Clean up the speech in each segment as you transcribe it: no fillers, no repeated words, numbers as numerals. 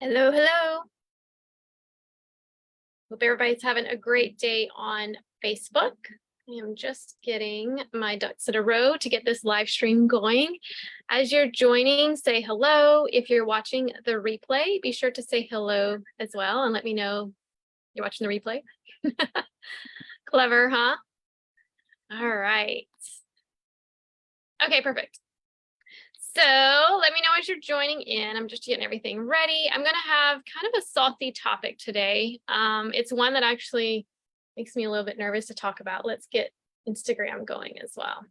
Hello, hello. Hope everybody's having a great day on Facebook. I am just getting my ducks in a row to get this live stream going. As you're joining, say hello. If you're watching the replay, be sure to say hello as well and let me know you're watching the replay. Clever, huh? All right. Okay, perfect. So let me know as you're joining in. I'm just getting everything ready. I'm going to have kind of a salty topic today. It's one that actually makes me a little bit nervous to talk about. Let's get Instagram going as well.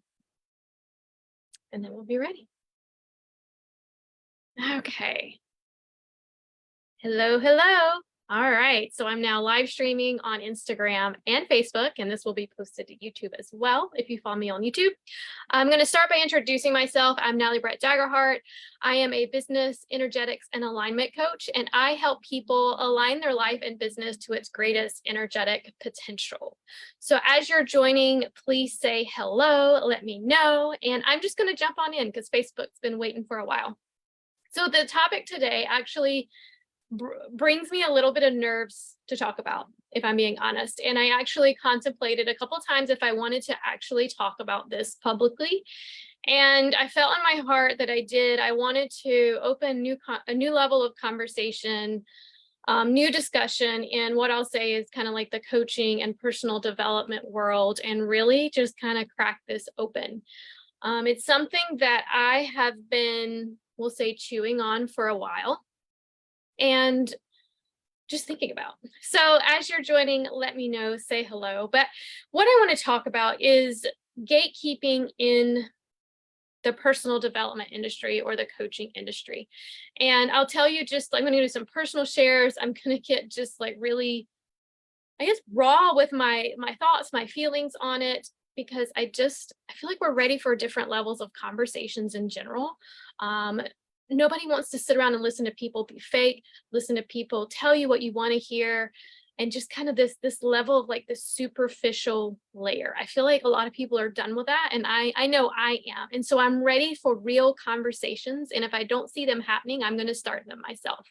And then we'll be ready. Okay. Hello, hello. All right, so I'm now live streaming on Instagram and Facebook, and this will be posted to YouTube as well if you follow me on YouTube. I'm going to start by introducing myself. I'm Natalie Brett Daggerhart. I am a business, energetics, and alignment coach, and I help people align their life and business to its greatest energetic potential. So as you're joining, please say hello, let me know, and I'm just going to jump on in because Facebook's been waiting for a while. So the topic today actually brings me a little bit of nerves to talk about, if I'm being honest. And I actually contemplated a couple times if I wanted to actually talk about this publicly. And I felt in my heart that I wanted to open a new level of conversation, new discussion in what I'll say is kind of like the coaching and personal development world, and really just kind of crack this open. It's something that I have been, we'll say, chewing on for a while and just thinking about. So as you're joining, let me know, say hello. But what I want to talk about is gatekeeping in the personal development industry or the coaching industry. And I'll tell you, just I'm going to do some personal shares. I'm going to get just like really, I guess, raw with my thoughts, my feelings on it, because I feel like we're ready for different levels of conversations in general. Nobody wants to sit around and listen to people be fake, listen to people tell you what you want to hear, and just kind of this level of like this superficial layer. I feel like a lot of people are done with that, and I know I am. And so I'm ready for real conversations, and if I don't see them happening, I'm going to start them myself.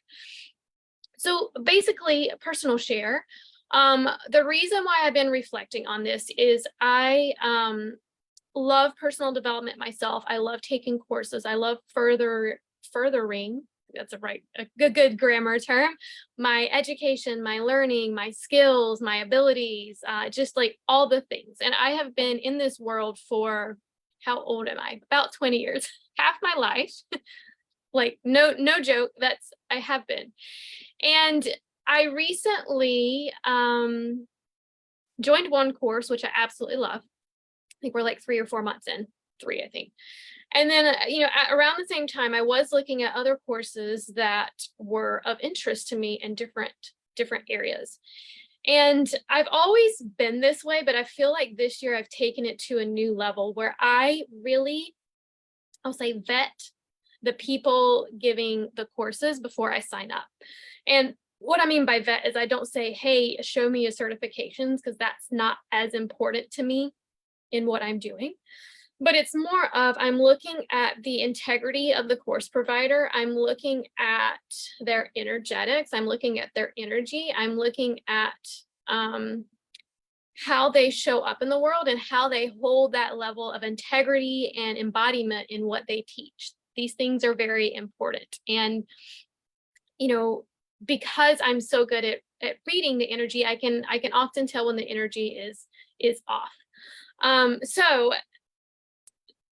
So basically, a personal share. The reason why I've been reflecting on this is I love personal development myself. I love taking courses. I love furthering, that's a good grammar term, my education, my learning, my skills, my abilities, just like all the things. And I have been in this world for, how old am I? About 20 years, half my life. Like no joke, I have been. And I recently joined one course, which I absolutely love. I think we're like 3 or 4 months in, 3, I think. And then, around the same time, I was looking at other courses that were of interest to me in different areas. And I've always been this way, but I feel like this year I've taken it to a new level where I really, I'll say, vet the people giving the courses before I sign up. And what I mean by vet is I don't say, hey, show me your certifications, because that's not as important to me in what I'm doing. But it's more of, I'm looking at the integrity of the course provider. I'm looking at their energetics. I'm looking at their energy. I'm looking at how they show up in the world and how they hold that level of integrity and embodiment in what they teach. These things are very important. And, because I'm so good at reading the energy, I can often tell when the energy is off. So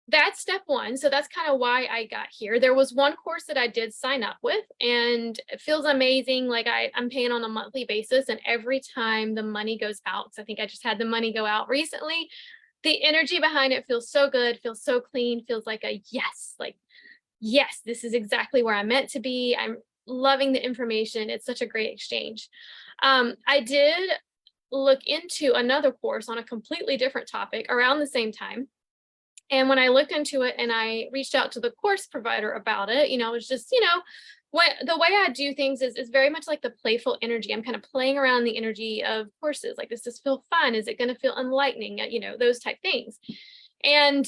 that's step one. So that's kind of why I got here. There was one course that I did sign up with, and it feels amazing. Like I'm paying on a monthly basis, and every time the money goes out, because I think I just had the money go out recently, the energy behind it feels so good, feels so clean, feels like a yes, this is exactly where I'm meant to be. I'm loving the information. It's such a great exchange. I did look into another course on a completely different topic around the same time. And when I looked into it and I reached out to the course provider about it, it was just, the way I do things is very much like the playful energy. I'm kind of playing around the energy of courses. Like, does this feel fun? Is it going to feel enlightening? Those type things. And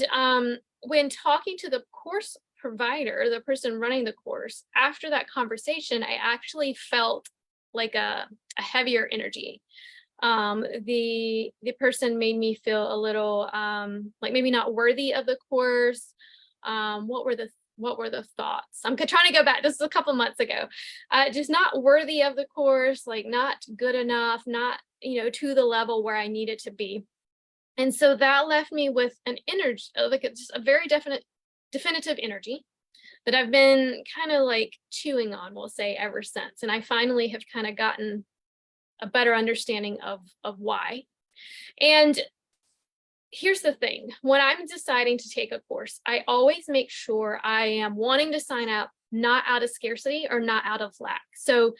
when talking to the course provider, the person running the course, after that conversation, I actually felt like a heavier energy. The person made me feel a little like maybe not worthy of the course. What were the thoughts? I'm trying to go back. This is a couple months ago. Just not worthy of the course, like not good enough, not to the level where I needed to be. And so that left me with an energy, like it's just a very definitive energy that I've been kind of like chewing on, we'll say, ever since. And I finally have kind of gotten a better understanding of why. And here's the thing, when I'm deciding to take a course, I always make sure I am wanting to sign up not out of scarcity or not out of lack. So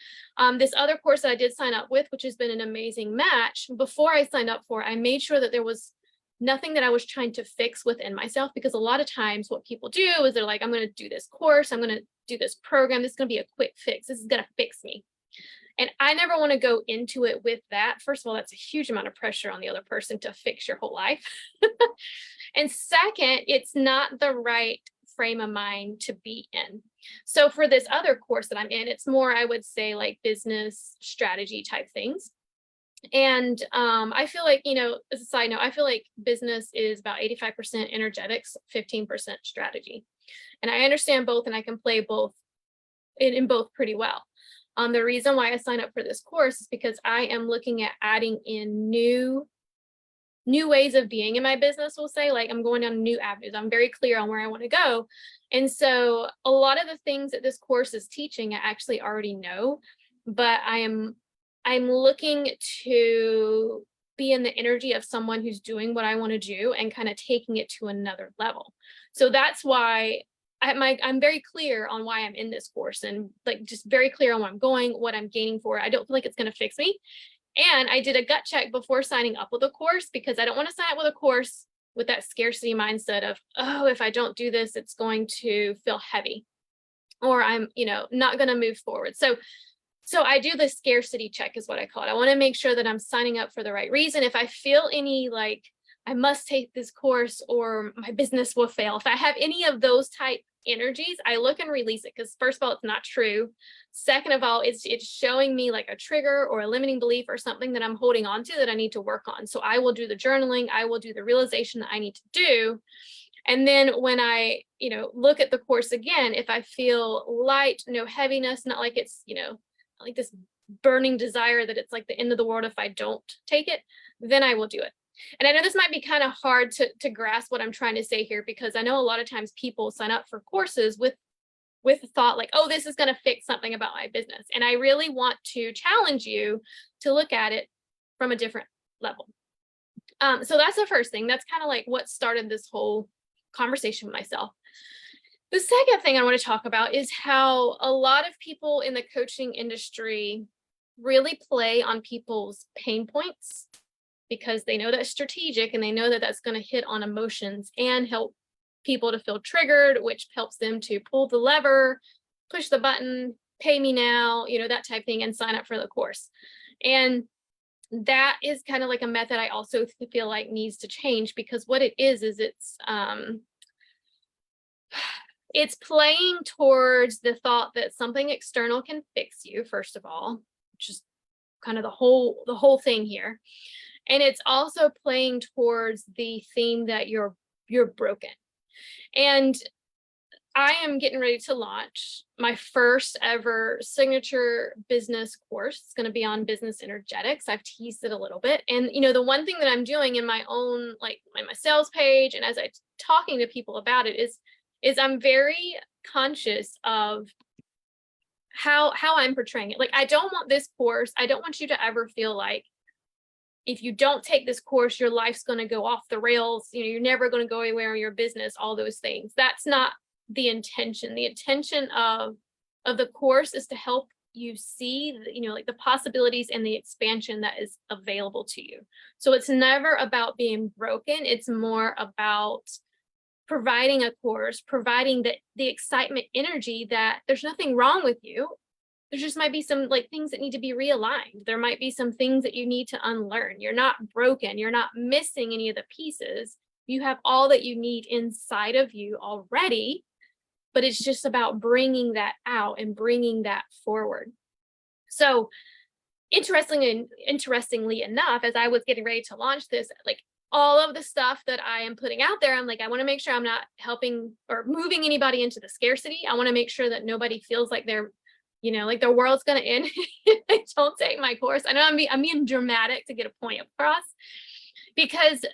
this other course that I did sign up with, which has been an amazing match, before I signed up for it, I made sure that there was nothing that I was trying to fix within myself, because a lot of times what people do is they're like, I'm going to do this course, I'm going to do this program, this is going to be a quick fix, this is going to fix me. And I never want to go into it with that. First of all, that's a huge amount of pressure on the other person to fix your whole life. And second, it's not the right frame of mind to be in. So for this other course that I'm in, it's more, I would say, like business strategy type things. And I feel like, as a side note, I feel like business is about 85% energetics, 15% strategy. And I understand both, and I can play both in both pretty well. The reason why I signed up for this course is because I am looking at adding in new ways of being in my business, we'll say. Like, I'm going down new avenues. I'm very clear on where I want to go. And so a lot of the things that this course is teaching, I actually already know, but I'm looking to be in the energy of someone who's doing what I want to do and kind of taking it to another level. So that's why I'm very clear on why I'm in this course, and like just very clear on where I'm going, what I'm gaining for it. I don't feel like it's going to fix me. And I did a gut check before signing up with a course, because I don't want to sign up with a course with that scarcity mindset of, oh, if I don't do this, it's going to feel heavy, or I'm, not going to move forward. So I do the scarcity check is what I call it. I want to make sure that I'm signing up for the right reason. If I feel any like I must take this course or my business will fail, if I have any of those type energies, I look and release it, because first of all, it's not true. Second of all, it's showing me like a trigger or a limiting belief or something that I'm holding on to that I need to work on. So I will do the journaling, I will do the realization that I need to do. And then when I, look at the course again, if I feel light, no heaviness, not like it's, like this burning desire that it's like the end of the world if I don't take it, then I will do it. And I know this might be kind of hard to grasp what I'm trying to say here, because I know a lot of times people sign up for courses with the thought like, oh, this is going to fix something about my business. And I really want to challenge you to look at it from a different level. So that's the first thing. That's kind of like what started this whole conversation with myself. The second thing I want to talk about is how a lot of people in the coaching industry really play on people's pain points, because they know that's strategic and they know that that's going to hit on emotions and help people to feel triggered, which helps them to pull the lever, push the button, pay me now, that type thing, and sign up for the course. And that is kind of like a method I also feel like needs to change, because what it is it's playing towards the thought that something external can fix you, first of all, which is kind of the whole thing here. And it's also playing towards the theme that you're broken. And I am getting ready to launch my first ever signature business course. It's going to be on business energetics. I've teased it a little bit. And, the one thing that I'm doing in my own, like my sales page, and as I'm talking to people about it, is I'm very conscious of how I'm portraying it. Like, I don't want this course, I don't want you to ever feel like if you don't take this course, your life's going to go off the rails. You're never going to go anywhere in your business, all those things. That's not the intention. The intention of the course is to help you see, like the possibilities and the expansion that is available to you. So it's never about being broken. It's more about providing a course, providing the excitement, energy that there's nothing wrong with you. There just might be some like things that need to be realigned. There might be some things that you need to unlearn. You're not broken. You're not missing any of the pieces. You have all that you need inside of you already. but it's just about bringing that out and bringing that forward. So interestingly enough, as I was getting ready to launch this, like all of the stuff that I am putting out there, I'm like, I want to make sure I'm not helping or moving anybody into the scarcity. I want to make sure that nobody feels like they're, like their world's going to end if they don't take my course. I know I'm being dramatic to get a point across, because,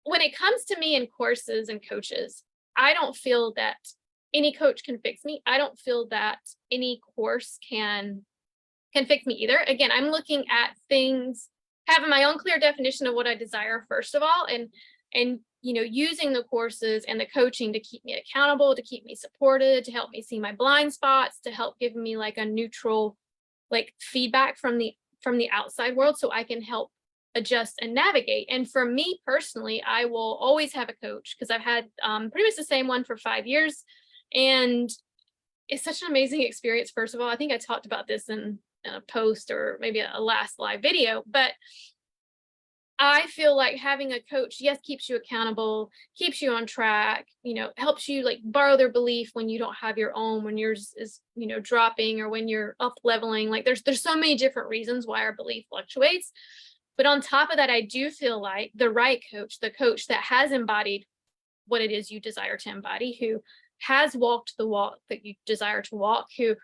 when it comes to me and courses and coaches, I don't feel that any coach can fix me. I don't feel that any course can fix me either. Again, I'm looking at things, having my own clear definition of what I desire, first of all, and using the courses and the coaching to keep me accountable, to keep me supported, to help me see my blind spots, to help give me like a neutral, like feedback from the outside world, so I can help adjust and navigate. And for me personally, I will always have a coach, because I've had pretty much the same one for 5 years, and it's such an amazing experience. First of all, I think I talked about this in a post or maybe a last live video, but I feel like having a coach, yes, keeps you accountable, keeps you on track, helps you like borrow their belief when you don't have your own, when yours is, dropping, or when you're up leveling. Like there's so many different reasons why our belief fluctuates. But on top of that, I do feel like the right coach, the coach that has embodied what it is you desire to embody, who has walked the walk that you desire to walk, who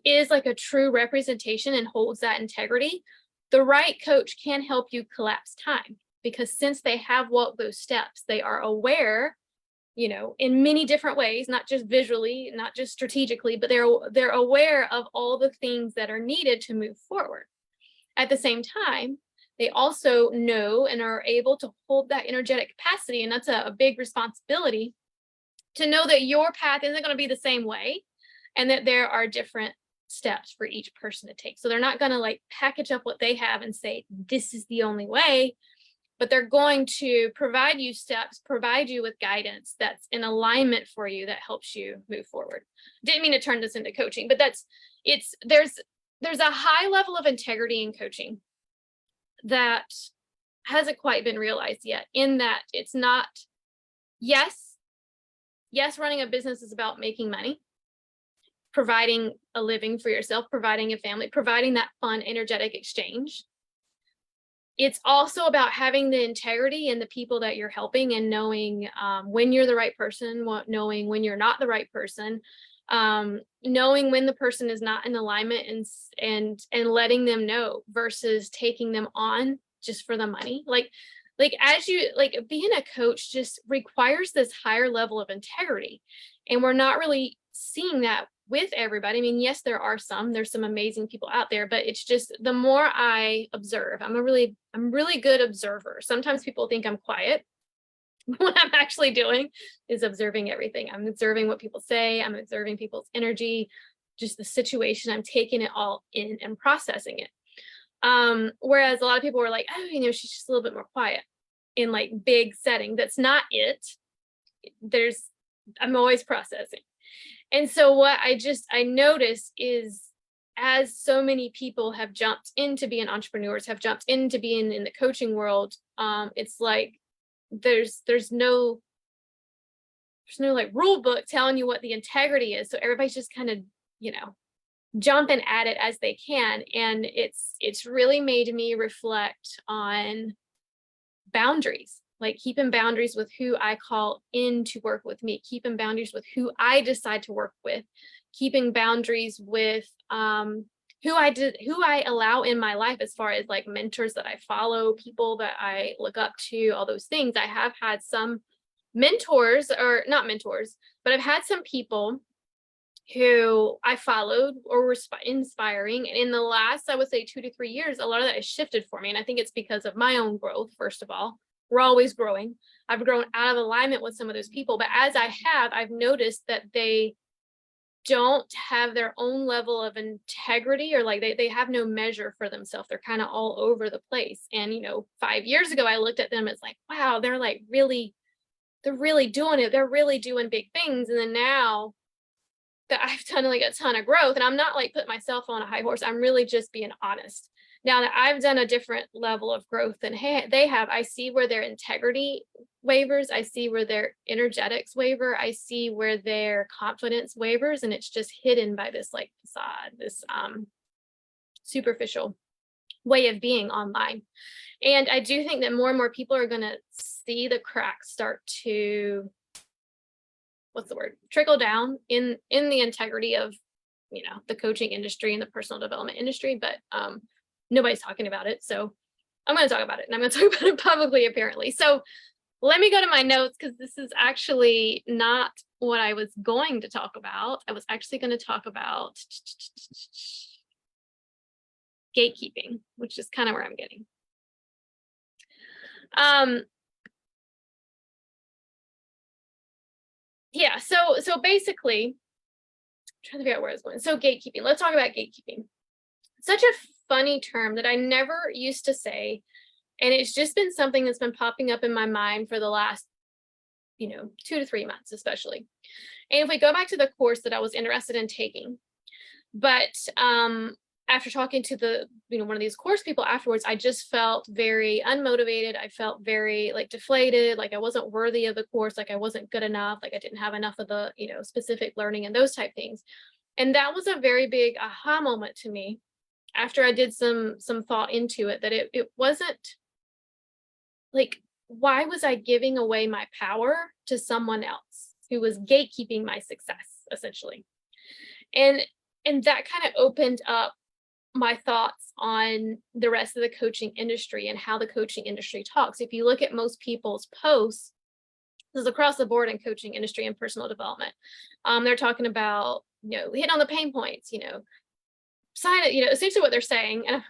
is like a true representation and holds that integrity, the right coach can help you collapse time, because since they have walked those steps, they are aware, in many different ways, not just visually, not just strategically, but they're aware of all the things that are needed to move forward. At the same time, they also know and are able to hold that energetic capacity. And that's a big responsibility, to know that your path isn't going to be the same way, and that there are different steps for each person to take. So they're not going to like package up what they have and say, this is the only way, but they're going to provide you steps, provide you with guidance that's in alignment for you, that helps you move forward. Didn't mean to turn this into coaching, but there's a high level of integrity in coaching that hasn't quite been realized yet, in that it's not, yes, running a business is about making money, providing a living for yourself, providing a family, providing that fun, energetic exchange. It's also about having the integrity in the people that you're helping, and knowing when you're the right person, knowing when you're not the right person, knowing when the person is not in alignment, and letting them know, versus taking them on just for the money. Like as you like, being a coach just requires this higher level of integrity, and we're not really seeing that with everybody. I mean, yes, there's some amazing people out there, but it's just, the more I observe, I'm really good observer. Sometimes people think I'm quiet. What I'm actually doing is observing everything. I'm observing what people say. I'm observing people's energy, just the situation. I'm taking it all in and processing it. Whereas a lot of people were like, oh, she's just a little bit more quiet in like big setting. That's not it. I'm always processing. And so what I noticed is, as so many people have jumped into being entrepreneurs, have jumped into being in the coaching world, it's like there's no like rule book telling you what the integrity is. So everybody's just kind of, jumping at it as they can. And it's really made me reflect on boundaries. Like keeping boundaries with who I call in to work with me, keeping boundaries with who I decide to work with, keeping boundaries with who I allow in my life, as far as like mentors that I follow, people that I look up to, all those things. I have had some mentors, or not mentors, but I've had some people who I followed or were inspiring. And in the last, I would say 2 to 3 years, a lot of that has shifted for me. And I think it's because of my own growth, first of all. We're always growing. I've grown out of alignment with some of those people, but as I've noticed that they don't have their own level of integrity, or like they have no measure for themselves. They're kind of all over the place. And 5 years ago, I looked at them as like, wow, they're really doing it. They're really doing big things. And then now that I've done like a ton of growth, and I'm not like putting myself on a high horse, I'm really just being honest. Now that I've done a different level of growth than they have, I see where their integrity wavers. I see where their energetics waver. I see where their confidence wavers, and it's just hidden by this like facade, this superficial way of being online. And I do think that more and more people are going to see the cracks start to, what's the word, trickle down in the integrity of, the coaching industry and the personal development industry, but nobody's talking about it. So I'm going to talk about it, and I'm going to talk about it publicly, apparently. So let me go to my notes, because this is actually not what I was going to talk about. I was actually going to talk about gatekeeping, which is kind of where I'm getting. Yeah, so basically, I'm trying to figure out where I was going. So gatekeeping, let's talk about gatekeeping. Such a funny term that I never used to say. And it's just been something that's been popping up in my mind for the last, 2 to 3 months, especially. And if we go back to the course that I was interested in taking, but after talking to one of these course people afterwards, I just felt very unmotivated. I felt very like deflated, like I wasn't worthy of the course, like I wasn't good enough, like I didn't have enough of the, specific learning and those type things. And that was a very big aha moment to me after I did some thought into it, that it wasn't like, why was I giving away my power to someone else who was gatekeeping my success, essentially? And that kind of opened up my thoughts on the rest of the coaching industry and how the coaching industry talks. If you look at most people's posts, this is across the board in coaching industry and personal development, they're talking about, hit on the pain points, sign it, essentially what they're saying, and I'm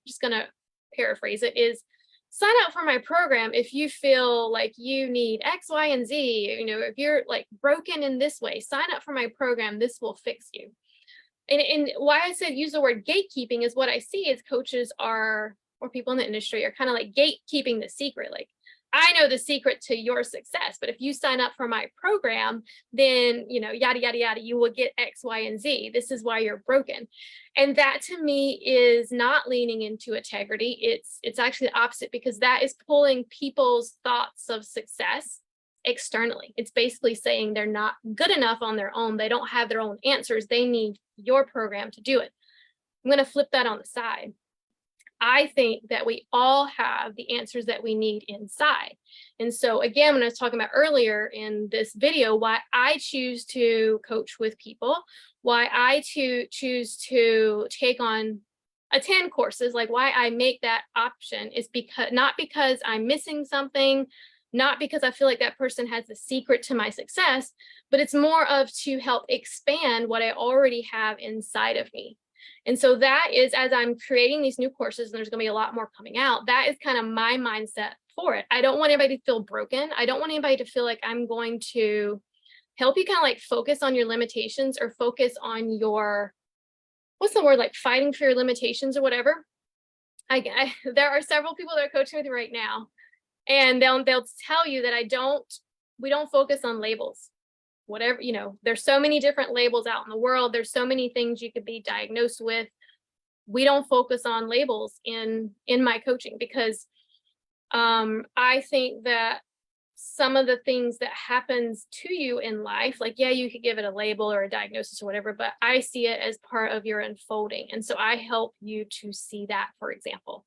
just going to paraphrase it, is sign up for my program if you feel like you need X, Y, and Z. If you're like broken in this way, sign up for my program. This will fix you. And why I said use the word gatekeeping is what I see is coaches or people in the industry are kind of like gatekeeping the secret. Like, I know the secret to your success, but if you sign up for my program, then, yada, yada, yada, you will get X, Y, and Z. This is why you're broken. And that to me is not leaning into integrity. It's actually the opposite, because that is pulling people's thoughts of success externally. It's basically saying they're not good enough on their own. They don't have their own answers. They need your program to do it. I'm going to flip that on the side. I think that we all have the answers that we need inside. And so again, when I was talking about earlier in this video, why I choose to coach with people, why I choose to take on attend courses, like why I make that option is not because I'm missing something, not because I feel like that person has the secret to my success, but it's more of to help expand what I already have inside of me. And so that is, as I'm creating these new courses, and there's going to be a lot more coming out, that is kind of my mindset for it. I don't want anybody to feel broken. I don't want anybody to feel like I'm going to help you kind of like focus on your limitations or focus on your, what's the word, like fighting for your limitations or whatever. There are several people that are coaching with me right now, and they'll tell you that we don't focus on labels. Whatever, there's so many different labels out in the world. There's so many things you could be diagnosed with. We don't focus on labels in my coaching, because I think that some of the things that happens to you in life, like, yeah, you could give it a label or a diagnosis or whatever, but I see it as part of your unfolding. And so I help you to see that, for example.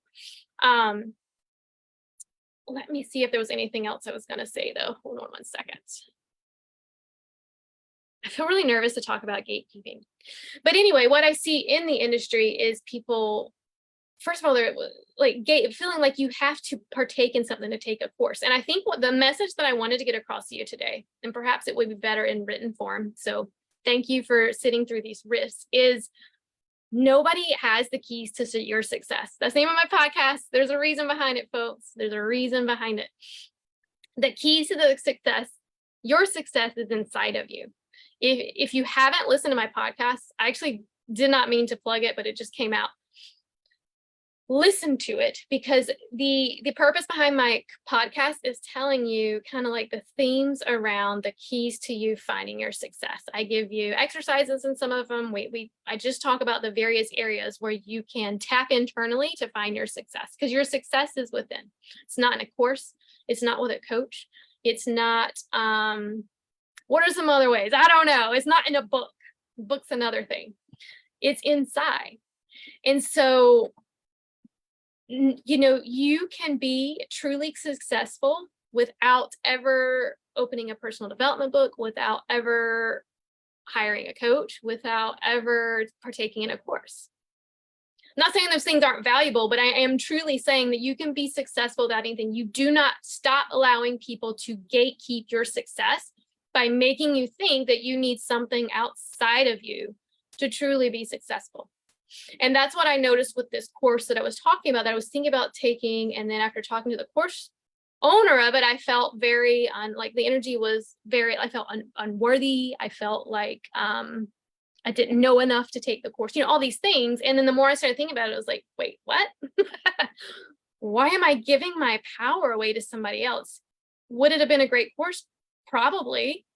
Let me see if there was anything else I was going to say, though. Hold on 1 second. I feel really nervous to talk about gatekeeping. But anyway, what I see in the industry is people, first of all, they're like feeling like you have to partake in something to take a course. And I think what the message that I wanted to get across to you today, and perhaps it would be better in written form, so thank you for sitting through these risks, is nobody has the keys to your success. That's the name of my podcast. There's a reason behind it, folks. There's a reason behind it. The keys to the success, your success, is inside of you. If you haven't listened to my podcast, I actually did not mean to plug it, but it just came out. listen to it, because the purpose behind my podcast is telling you kind of like the themes around the keys to you finding your success. I give you exercises in some of them. I just talk about the various areas where you can tap internally to find your success, because your success is within. It's not in a course. It's not with a coach. It's not, what are some other ways? I don't know. It's not in a book. Book's another thing. It's inside. And so, you can be truly successful without ever opening a personal development book, without ever hiring a coach, without ever partaking in a course. I'm not saying those things aren't valuable, but I am truly saying that you can be successful without anything. You do not stop allowing people to gatekeep your success by making you think that you need something outside of you to truly be successful. And that's what I noticed with this course that I was talking about, that I was thinking about taking. And then after talking to the course owner of it, I felt very like the energy was I felt unworthy. I felt like I didn't know enough to take the course, all these things. And then the more I started thinking about it, I was like, wait, what? Why am I giving my power away to somebody else? Would it have been a great course? Probably.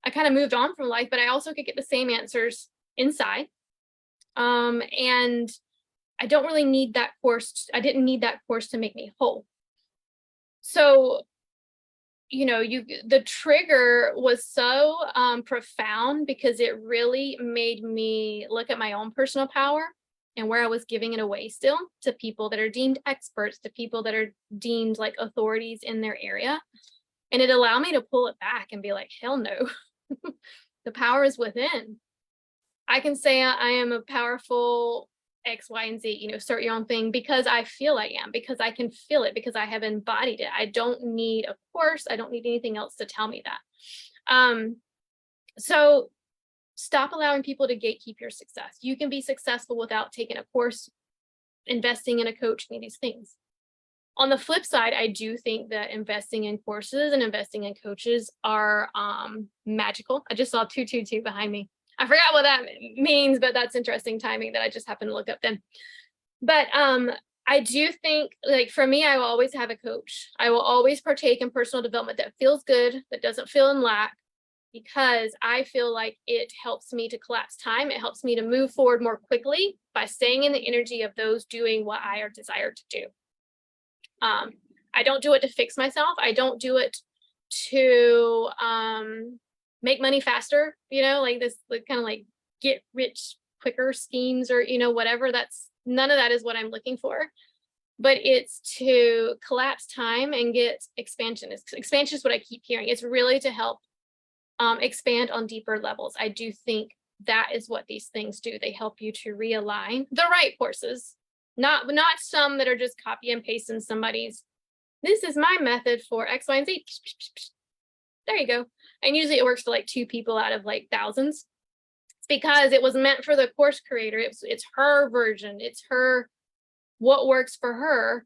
I kind of moved on from life, but I also could get the same answers inside. And I don't really need that course. I didn't need that course to make me whole. So, the trigger was so profound, because it really made me look at my own personal power and where I was giving it away still to people that are deemed experts, to people that are deemed like authorities in their area. And it allowed me to pull it back and be like, hell no, the power is within. I can say I am a powerful X, Y, and Z, start your own thing, because I feel I am, because I can feel it, because I have embodied it. I don't need a course. I don't need anything else to tell me that. So stop allowing people to gatekeep your success. You can be successful without taking a course, investing in a coach, any of these things. On the flip side, I do think that investing in courses and investing in coaches are magical. I just saw 222 behind me. I forgot what that means, but that's interesting timing that I just happened to look up then. But I do think, like, for me, I will always have a coach. I will always partake in personal development that feels good, that doesn't feel in lack, because I feel like it helps me to collapse time. It helps me to move forward more quickly by staying in the energy of those doing what I are desired to do. I don't do it to fix myself. I don't do it to make money faster, like this, like, kind of like get rich quicker schemes, or, whatever. None of that is what I'm looking for, but it's to collapse time and get expansion. Expansion is what I keep hearing. It's really to help expand on deeper levels. I do think that is what these things do. They help you to realign the right courses, not some that are just copy and paste in somebody's, this is my method for X, Y, and Z. There you go. And usually it works for like 2 people out of like thousands. It's because it was meant for the course creator. It's her version. It's what works for her.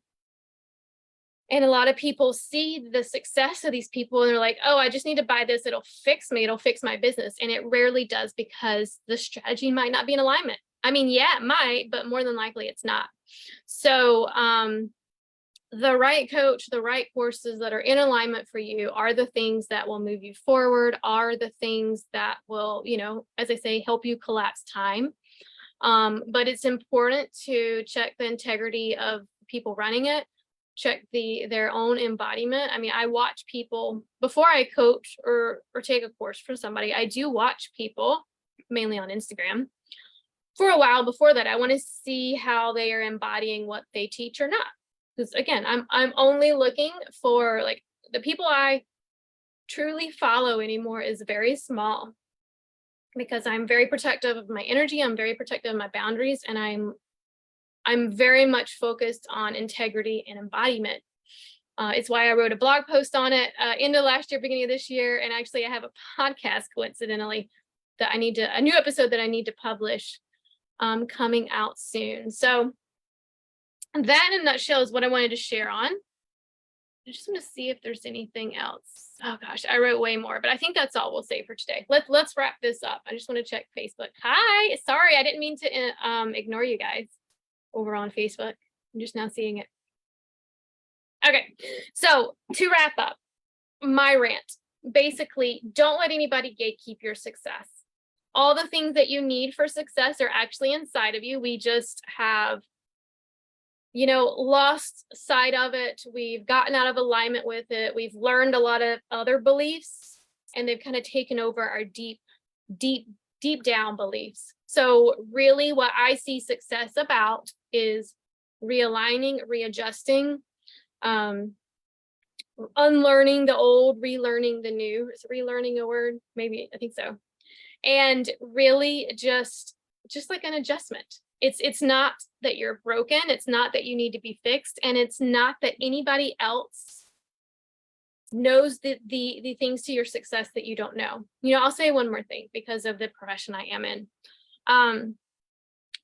And a lot of people see the success of these people and they're like, oh, I just need to buy this. It'll fix me. It'll fix my business. And it rarely does, because the strategy might not be in alignment. I mean, yeah, it might, but more than likely it's not. So the right coach, the right courses that are in alignment for you are the things that will move you forward, are the things that will, as I say, help you collapse time. But it's important to check the integrity of people running it, check their own embodiment. I mean, I watch people before I coach or take a course from somebody. I do watch people, mainly on Instagram. For a while before that, I want to see how they are embodying what they teach or not. Because again, I'm only looking for, like, the people I truly follow anymore is very small, because I'm very protective of my energy. I'm very protective of my boundaries, and I'm very much focused on integrity and embodiment. It's why I wrote a blog post on it end of last year, beginning of this year, and actually I have a podcast, coincidentally, that a new episode that I need to publish coming out soon. So that in a nutshell is what I wanted to share on. I just want to see if there's anything else. Oh gosh, I wrote way more, but I think that's all we'll say for today. Let's wrap this up. I just want to check Facebook. Hi, sorry, I didn't mean to ignore you guys over on Facebook. I'm just now seeing it. Okay, so to wrap up my rant, basically, don't let anybody gatekeep your success. All the things that you need for success are actually inside of you. We just have, lost sight of it. We've gotten out of alignment with it. We've learned a lot of other beliefs, and they've kind of taken over our deep, deep, deep down beliefs. So really what I see success about is realigning, readjusting, unlearning the old, relearning the new. Is relearning a word? Maybe, I think so. And really just like an adjustment. It's not that you're broken, it's not that you need to be fixed, and it's not that anybody else knows the things to your success that you don't know. I'll say one more thing because of the profession I am in. And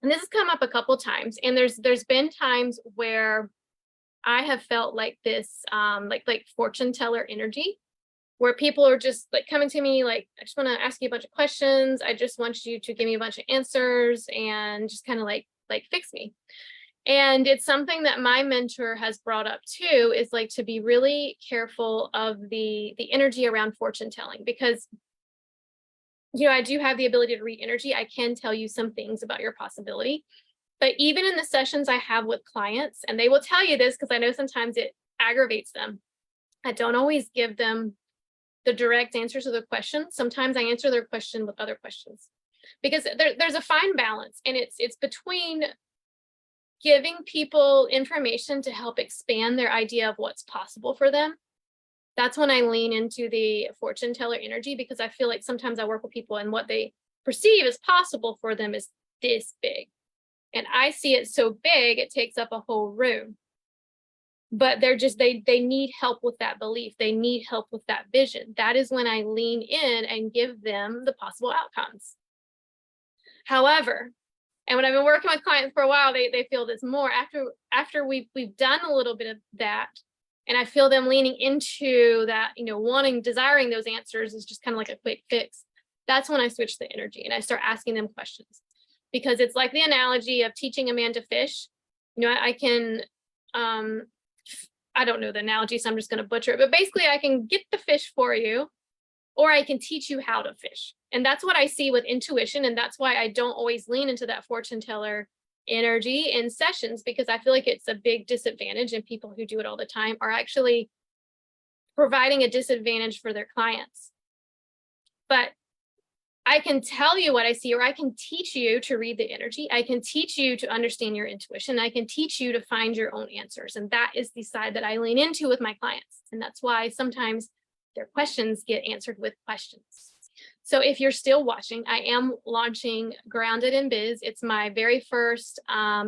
this has come up a couple times, and there's been times where I have felt like this, like fortune teller energy, where people are just like coming to me like, I just want to ask you a bunch of questions. I just want you to give me a bunch of answers and just kind of like fix me. And it's something that my mentor has brought up too, is like to be really careful of the energy around fortune telling, because I do have the ability to read energy. I can tell you some things about your possibility. But even in the sessions I have with clients, and they will tell you this because I know sometimes it aggravates them, I don't always give them the direct answers to the question. Sometimes I answer their question with other questions, because there's a fine balance, and it's between giving people information to help expand their idea of what's possible for them. That's when I lean into the fortune teller energy, because I feel like sometimes I work with people and what they perceive as possible for them is this big. And I see it so big, it takes up a whole room. But they're just, they need help with that belief. They need help with that vision. That is when I lean in and give them the possible outcomes. However, and when I've been working with clients for a while, they feel this more after we've done a little bit of that, and I feel them leaning into that, desiring those answers is just kind of like a quick fix. That's when I switch the energy and I start asking them questions, because it's like the analogy of teaching a man to fish. I can, I don't know the analogy, so I'm just going to butcher it, but basically I can get the fish for you, or I can teach you how to fish. And that's what I see with intuition. And that's why I don't always lean into that fortune teller energy in sessions, because I feel like it's a big disadvantage, and people who do it all the time are actually providing a disadvantage for their clients. But I can tell you what I see, or I can teach you to read the energy. I can teach you to understand your intuition. I can teach you to find your own answers. And that is the side that I lean into with my clients. And that's why sometimes their questions get answered with questions. So if you're still watching, I am launching Grounded in Biz. It's my very first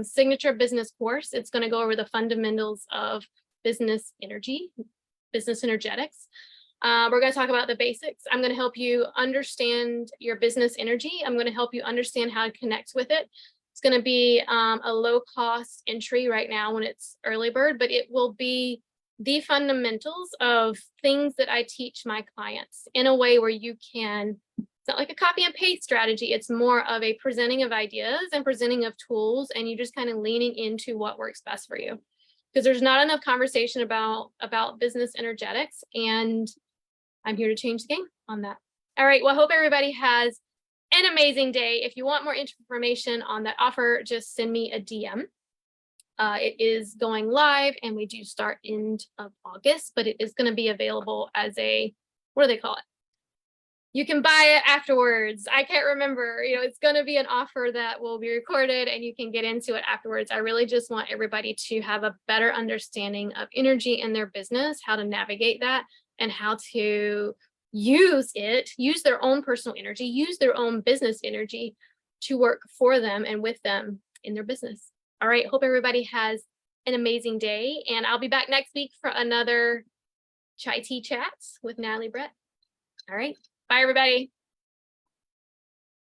signature business course. It's going to go over the fundamentals of business energy, business energetics. We're going to talk about the basics. I'm going to help you understand your business energy. I'm going to help you understand how to connect with it. It's going to be a low cost entry right now when it's early bird, but it will be the fundamentals of things that I teach my clients in a way where you can, it's not like a copy and paste strategy. It's more of a presenting of ideas and presenting of tools, and you just kind of leaning into what works best for you. Because there's not enough conversation about business energetics, and I'm here to change the game on that. All right, well, I hope everybody has an amazing day. If you want more information on that offer, just send me a DM. It is going live, and we do start end of August, but it is going to be available as a, what do they call it? You can buy it afterwards. I can't remember, it's going to be an offer that will be recorded and you can get into it afterwards. I really just want everybody to have a better understanding of energy in their business, how to navigate that, and how to use their own personal energy, use their own business energy to work for them and with them in their business. All right, hope everybody has an amazing day, and I'll be back next week for another Chai Tea Chats with Natalie Brett. All right, bye everybody.